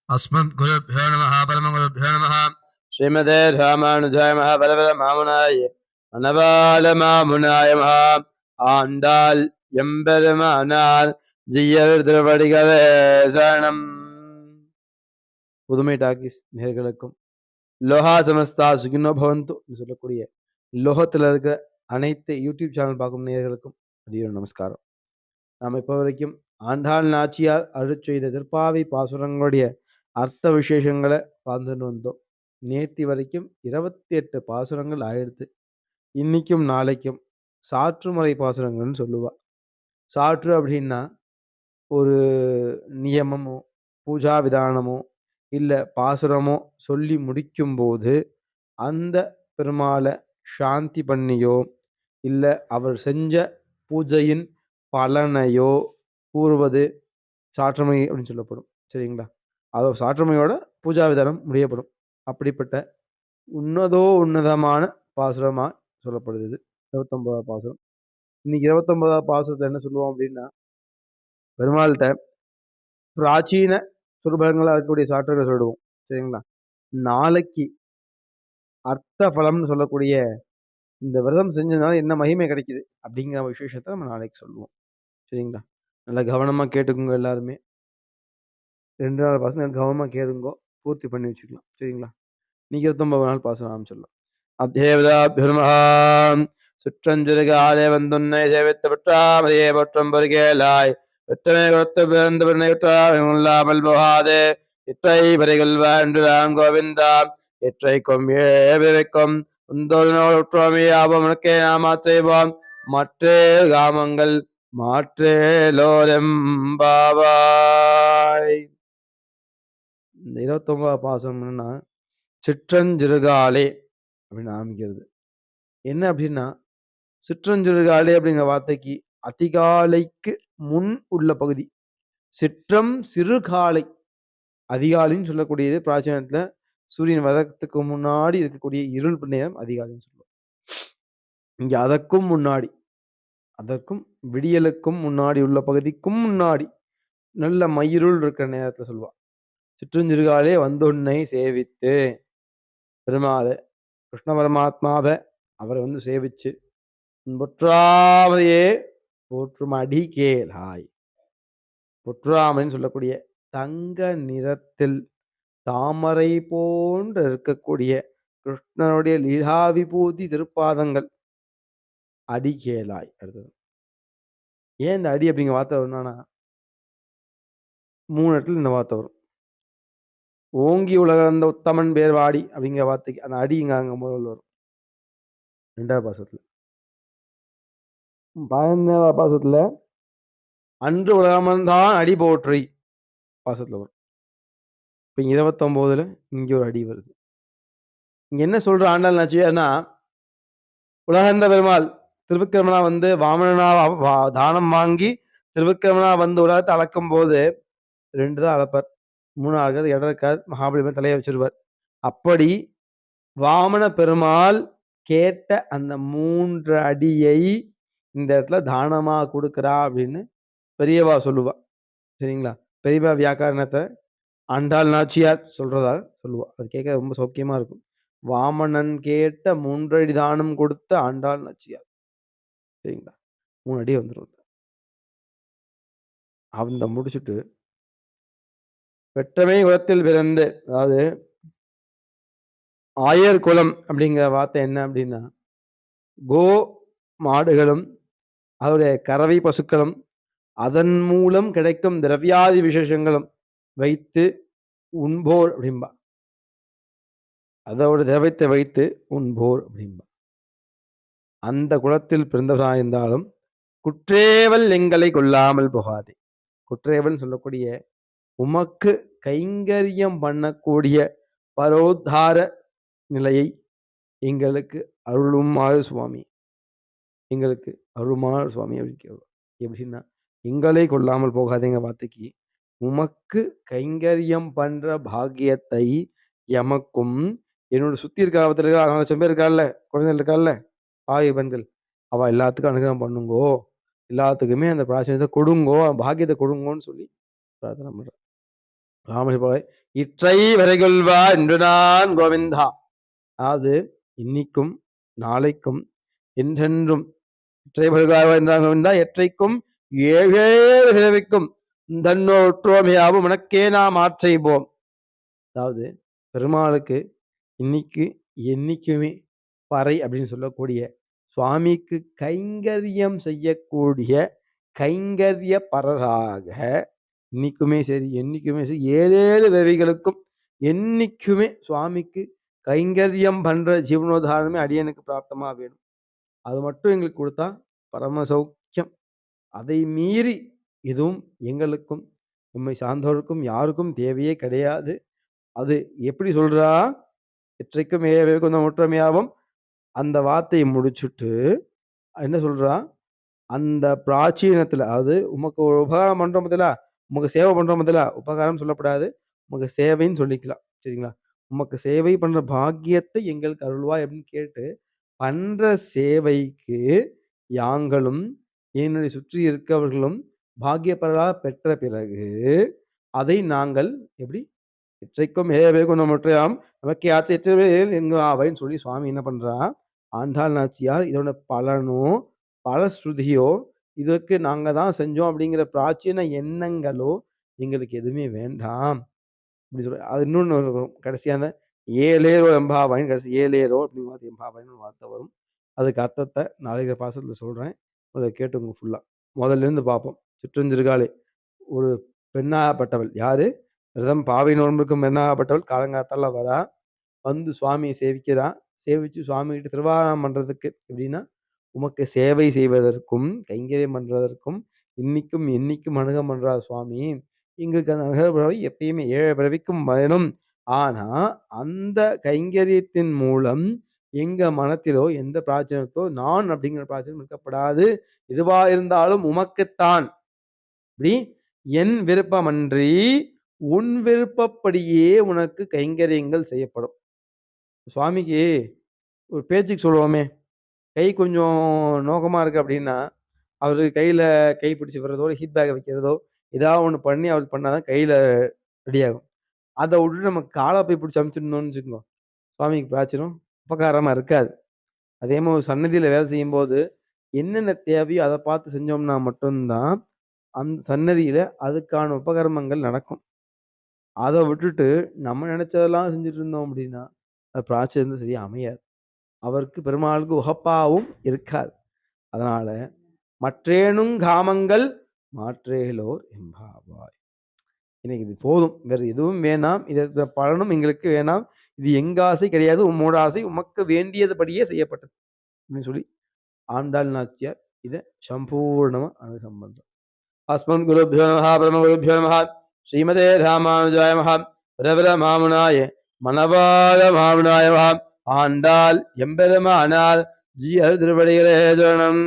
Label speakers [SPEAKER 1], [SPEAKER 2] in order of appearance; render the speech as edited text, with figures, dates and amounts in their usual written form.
[SPEAKER 1] अस्मद्गुरुभ्यो नमः परमगुरुभ्यो नमः श्रीमते रामानुजाय महाबलबल மாமுனாய மணவாள மாமுனாய மகா ஆண்டாள் எம்பெருமானார் ஜியர் திருவடிகளே சரணம். புதுமை டாக்கிஸ் நேர்களுக்கும் லோஹா சமஸ்தா சுகினோ பவந்து சொல்லக்கூடிய லோகத்தில் இருக்கிற அனைத்து யூடியூப் சேனல் பார்க்கும் நேர்களுக்கும் அடியோட நமஸ்காரம். நாம் இப்போ வரைக்கும் ஆண்டாள் நாச்சியார் அருள் செய்த திருப்பாவை பாசுரங்களுடைய அர்த்த விசேஷங்களை பார்த்துட்டு வந்தோம். நேத்தி வரைக்கும் 28 பாசுரங்கள் ஆயிடுத்து. இன்னைக்கும் நாளைக்கும் சாற்றுமுறை பாசுரங்கள்னு சொல்லுவா. சாற்று அப்படின்னா ஒரு நியமமோ பூஜா விதானமோ இல்லை பாசுரமோ சொல்லி முடிக்கும்போது அந்த பெருமாளை சாந்தி பண்ணியோ இல்லை அவர் செஞ்ச பூஜையின் பலனையோ கூறுவது சாற்றுமை அப்படின்னு சொல்லப்படும். சரிங்களா? அதோ சாற்றுமையோட பூஜா விதானம் முடியப்படும். அப்படிப்பட்ட உன்னதமான பாசுரமா சொல்லப்படுது இது 29வது பாசுரம். இன்னைக்கு 29வது பாசுரத்தை என்ன சொல்லுவோம் அப்படின்னா, பெருமாள்கிட்ட பிராச்சீன சுரூபங்களா இருக்கக்கூடிய சாற்றுகளை சொல்லிடுவோம். சரிங்களா? நாளைக்கு அர்த்த பலம்னு சொல்லக்கூடிய இந்த விரதம் செஞ்சதுனால என்ன மகிமை கிடைக்குது அப்படிங்கிற விசேஷத்தை நம்ம நாளைக்கு சொல்லுவோம். சரிங்களா? நல்லா கவனமா கேட்டுக்கோங்க. எல்லாருமே 2 நாள் பாசனம் கவனமா கேளுங்கோ, பூர்த்தி பண்ணி வச்சுக்கலாம். சரிங்களா? இன்னைக்கு 29 நாள் பாசனம் ஆரம்பிச்சிடலாம். அத்தேவதாபியர்மஹாம் சுற்றஞ்சுருகாலே வந்துன்னை சேவித்து பெற்றாமதையே பற்றம் பொறுகேலாய் வெற்றனை கொடுத்து பிறந்து பிறனை விட்டாமல் போகாதே இற்றை பறிகள் வாழ்ந்துதான் கோவிந்தா இற்றைக்கும் ஏவிரைக்கும் உற்றோமியாவும் உனக்கே நாமா செய்வோம் மற்றே காமங்கள் மாற்றேலோரெம்பாவாய். இந்த 29 பாசம்னா சிற்றஞ்சிறுகாலே அப்படின்னு ஆரம்பிக்கிறது. என்ன அப்படின்னா, சிற்றஞ்சிறுகாலே அப்படிங்கிற வார்த்தைக்கு அதிகாலைக்கு முன் உள்ள பகுதி. சிற்றம் சிறுகாலை, அதிகாலைன்னு சொல்லக்கூடியது பிராச்சீனத்துல சூரியன் வதக்கத்துக்கு முன்னாடி இருக்கக்கூடிய இருள் நேரம் அதிகாலைன்னு சொல்லுவோம். இங்க அதற்கும் முன்னாடி, அதற்கும் விடியலுக்கும் முன்னாடி உள்ள பகுதிக்கும் முன்னாடி நல்ல மயிருள் இருக்கிற நேரத்துல சொல்லுவா. சிற்றஞ்சிறுகாலே வந்துன்னை சேவித்து பெருமாளை கிருஷ்ண பரமாத்மாவை அவரை சேவிச்சு பொற்றாமையே போற்றும் அடி கேளாய். பொற்றாமைன்னு சொல்லக்கூடிய தங்க நிறத்தில் தாமரை போன்று இருக்கக்கூடிய கிருஷ்ணனுடைய லீலா விபூதி திருப்பாதங்கள் அடி கேளாய். அடுத்தது ஏன் இந்த அடி அப்படிங்கிற வார்த்தை வரும்னா, 3 இடத்துல இந்த வார்த்தை வரும். ஓங்கி உலகந்த உத்தமன் பேர் வாடி அப்படிங்கிற வார்த்தைக்கு அந்த அடி அங்க முதல்ல வரும் 2வது பாசத்துல. 15வது பாசத்துல அன்று உலகமந்தான் அடி போற்றி பாசத்துல வரும். இப்ப 29ல இங்க ஒரு அடி வருது. இங்க என்ன சொல்ற ஆண்டாள் நாச்சியார்னா, உலகந்த பெருமாள் திருவிக்கிரமனா வாமனனா தானம் வாங்கி திருவிக்கிரமனா உலகத்தை அளக்கும் போது 2 தான் அளப்பார். 3வது இடம் இருக்காது. மகாபலிபுரம் தலையை வச்சிருவார். அப்படி வாமன பெருமாள் கேட்ட அந்த 3 அடியை இந்த இடத்துல தானமா கொடுக்கிறா அப்படின்னு பெரியவா சொல்லுவா. சரிங்களா? பெரியவா வியாக்கரணத்தை ஆண்டாள் நாச்சியார் சொல்றதா சொல்லுவா. அது கேட்க ரொம்ப சௌக்கியமா இருக்கும். வாமனன் கேட்ட 3 அடி தானம் கொடுத்த ஆண்டாள் நாச்சியார். சரிங்களா? 3 அடி வந்துடும். அந்த முடிச்சுட்டு வெற்றமை குலத்தில் பிறந்து, அதாவது ஆயர் குலம் அப்படிங்கிற வார்த்தை என்ன அப்படின்னா, கோ மாடுகளும் அதோடைய கறவை பசுக்களும் அதன் மூலம் கிடைக்கும் திரவியாதி விசேஷங்களும் வைத்து உண்போர் அப்படின்பா. அதோட திரவத்தை வைத்து உண்போர் அப்படின்பா. அந்த குலத்தில் பிறந்தவரா இருந்தாலும் குற்றேவல் எங்களை கொள்ளாமல் போகாதே. குற்றேவல் சொல்லக்கூடிய உமக்கு கைங்கரியம் பண்ணக்கூடிய பரோத்தார நிலையை எங்களுக்கு அருளுமாறு சுவாமி, எங்களுக்கு அருளுமாறு சுவாமி அப்படின்னு கேட்கும். எப்படின்னா, எங்களை கொள்ளாமல் போகாதேங்க வார்த்தைக்கு உமக்கு கைங்கரியம் பண்ற பாக்கியத்தை எமக்கும் என்னோட சுத்தி இருக்க 4 பேர் இருக்கால, குழந்தைகள் இருக்கால, பாவி பெண்கள், அவ எல்லாத்துக்கும் அனுகிரகம் பண்ணுங்கோ, எல்லாத்துக்குமே அந்த பிராச்சீனத்தை கொடுங்கோ, பாக்கியத்தை கொடுங்கோன்னு சொல்லி பிரார்த்தனை பண்ற. ராமகிருபாய் இற்றை வரைகொள்வா என்று நான் கோவிந்தா. அதாவது இன்னைக்கும் நாளைக்கும் என்றென்றும் இற்றை வரைகொள்வா என்றான் கோவிந்தா, எற்றைக்கும் ஏழேழு பிறவிக்கும் தன்னோற்றோமையாவும் உனக்கே நாம் ஆற்றைப்போம். அதாவது பெருமாளுக்கு இன்னைக்கு என்னைக்குமே பறை அப்படின்னு சொல்லக்கூடிய சுவாமிக்கு கைங்கரியம் செய்யக்கூடிய கைங்கரிய பரராக இன்னைக்குமே சரி என்னைக்குமே சரி 7 பிறவிகளுக்கும் என்னைக்குமே சுவாமிக்கு கைங்கரியம் பண்ற ஜீவனோதாரணமே அடியனுக்கு பிராப்தமா வேணும். அது மட்டும் எங்களுக்கு கொடுத்தா பரம சௌக்கியம். அதை மீறி இதுவும் எங்களுக்கும் உண்மை சார்ந்தவருக்கும் யாருக்கும் தேவையே கிடையாது. அது எப்படி சொல்றா, எற்றைக்கும் ஏழைக்கும் ஒற்றுமையாவும் அந்த வார்த்தையை முடிச்சுட்டு என்ன சொல்றா, அந்த பிராச்சீனத்துல அதாவது உமக்கு ஒரு உபகாரம் பண்றோம் பார்த்தீங்களா, உமக்கு சேவை பண்றோம் பார்த்தீங்களா, உபகாரம் சொல்லப்படாது, உமக்கு சேவைன்னு சொல்லிக்கலாம். சரிங்களா? உமக்கு சேவை பண்ற பாக்கியத்தை எங்களுக்கு அருள்வாய் அப்படின்னு கேட்டு பண்ற சேவைக்கு யாங்களும் என்னுடைய சுற்றி இருக்கவர்களும் பாக்கியப்பரராக பெற்ற பிறகு அதை நாங்கள் எப்படி இற்றைக்கும் ஏழைக்கும் நம்மற்றையாம் நமக்கே ஆற்ற எற்றவேல் என்க ஆவைன்னு சொல்லி சுவாமி என்ன பண்றா, ஆண்டாள் நாச்சியார் இதோட பலனோ பலஸ்ருதியோ இதற்கு நாங்க தான் செஞ்சோம் அப்படிங்கிற பிராச்சீன எண்ணங்களோ எங்களுக்கு எதுவுமே வேண்டாம் அப்படி சொல்ற. அது இன்னொன்னு வரும் கடைசியா அந்த ஏலேரோ எம்பாவாயின்னு கடைசி ஏலேரோ அப்படின்னு வார்த்தை எம்பாவாயின்னு வார்த்தை வரும். அதுக்கு அர்த்தத்தை நாளைக்கு பாசத்துல சொல்றேன். அதை கேட்டுங்க ஃபுல்லா. முதல்ல இருந்து பார்ப்போம். சிற்றஞ்சிறுகாலே ஒரு பெண்ணாகப்பட்டவள் யாரு? விரதம் பாவை நோன்புக்கும் பெண்ணாகப்பட்டவள் காலங்காத்தால வரா. வந்து சுவாமியை சேவிக்கிறா. சேவிச்சு சுவாமிகிட்ட திருவாராதனம் பண்றதுக்கு எப்படின்னா, உமக்கு சேவை செய்வதற்கும், கைங்கரியம் பண்றதற்கும் இன்னைக்கும் என்னைக்கும் அணுகம் பண்றா சுவாமி. எங்களுக்கு அந்த அனுகிரகம் எப்பயுமே 7 பிறவிக்கும் வேணும். ஆனா, அந்த கைங்கரியத்தின் மூலம் எங்க மனத்திலோ எந்த பிரார்த்தனைக்கோ நான் அப்படிங்கிற பிரார்த்தனை இருக்கப்படாது. எதுவா இருந்தாலும் உமக்குத்தான். இப்படி என் விருப்பமன்றி உன் விருப்பப்படியே உனக்கு கைங்கரியங்கள் செய்யப்படும். சுவாமிக்கு ஒரு பேச்சுக்கு சொல்லுவோமே, கை கொஞ்சம் நோகமா இருக்கு அப்படின்னா, அவரு கையில கை பிடிச்சு விடுறதோ, ஹீட் பேக்க வைக்கிறதோ, ஏதாவது ஒண்ணு பண்ணி அவருக்கு பண்ணா தான் கையில ரெடி ஆகும். அத விட்டுட்டு நம்ம கால போய் பிடிச்சு அமுத்திருந்தோம்னு வச்சுக்கோங்க, சுவாமிக்கு பிரார்த்தனம் உபகாரமா இருக்காது. அதே மாரி சன்னதியில வேலை செய்யும்போது, என்னென்ன தேவையோ அத பார்த்து செஞ்சோம்னா மட்டும் தான், அந்த சன்னதியில அதுக்கான உபகர்மங்கள் நடக்கும். அத விட்டுட்டு நம்ம நெனைச்சதெல்லாம் செஞ்சுட்டு இருந்தோம் அப்படின்னா, அது பிரார்த்தனை சரியா அமையாது. அவருக்கு பெருமாளுக்கு உகப்பாவும் இருக்காது. அதனால மற்றேனுங் காமங்கள் மாற்றேலோர் எம்பாவாய். எனக்கு இது போதும். வேற எதுவும் வேணாம். இத பலனும் எங்களுக்கு வேணாம். இது எங்க ஆசை கிடையாது. உம்மோட ஆசை உமக்கு வேண்டியதுபடியே செய்யப்பட்டது. அப்படின்னு சொல்லி ஆண்டாள் நாச்சியார் இத சம்பூர்ணமா அனுகிரகம் பண்றார். அஸ்மத்குருभ्यो நமः பரமகுருभ्यो நமः ஸ்ரீமதே ராமானுஜாய நமः பிரபல மாமுனாய மணவாள மாமுனாய நமः ஆண்டாள் எம்பெருமானார் ஜீயர் திருவடிகளே சரணம்.